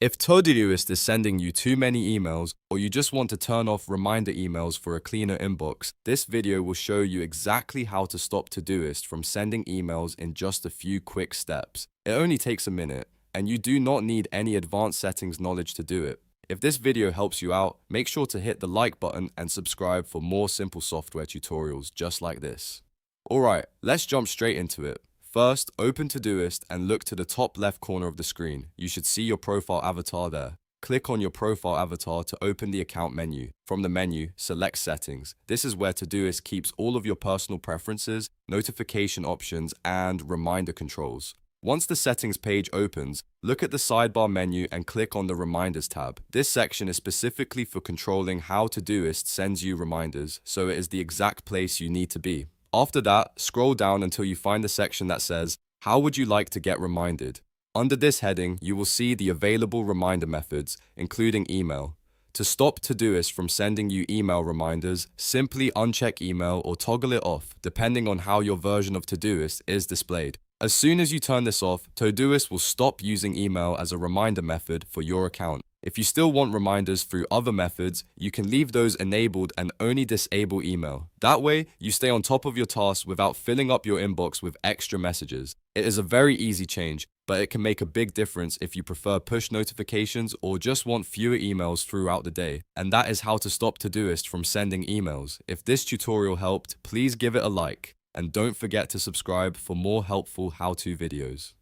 If Todoist is sending you too many emails, or you just want to turn off reminder emails for a cleaner inbox, this video will show you exactly how to stop Todoist from sending emails in just a few quick steps. It only takes a minute, and you do not need any advanced settings knowledge to do it. If this video helps you out, make sure to hit the like button and subscribe for more simple software tutorials just like this. Alright, let's jump straight into it. First, open Todoist and look to the top left corner of the screen. You should see your profile avatar there. Click on your profile avatar to open the account menu. From the menu, select Settings. This is where Todoist keeps all of your personal preferences, notification options, and reminder controls. Once the settings page opens, look at the sidebar menu and click on the Reminders tab. This section is specifically for controlling how Todoist sends you reminders, so it is the exact place you need to be. After that, scroll down until you find the section that says, "How would you like to get reminded?" Under this heading, you will see the available reminder methods, including email. To stop Todoist from sending you email reminders, simply uncheck email or toggle it off, depending on how your version of Todoist is displayed. As soon as you turn this off, Todoist will stop using email as a reminder method for your account. If you still want reminders through other methods, you can leave those enabled and only disable email. That way, you stay on top of your tasks without filling up your inbox with extra messages. It is a very easy change, but it can make a big difference if you prefer push notifications or just want fewer emails throughout the day. And that is how to stop Todoist from sending emails. If this tutorial helped, please give it a like. And don't forget to subscribe for more helpful how-to videos.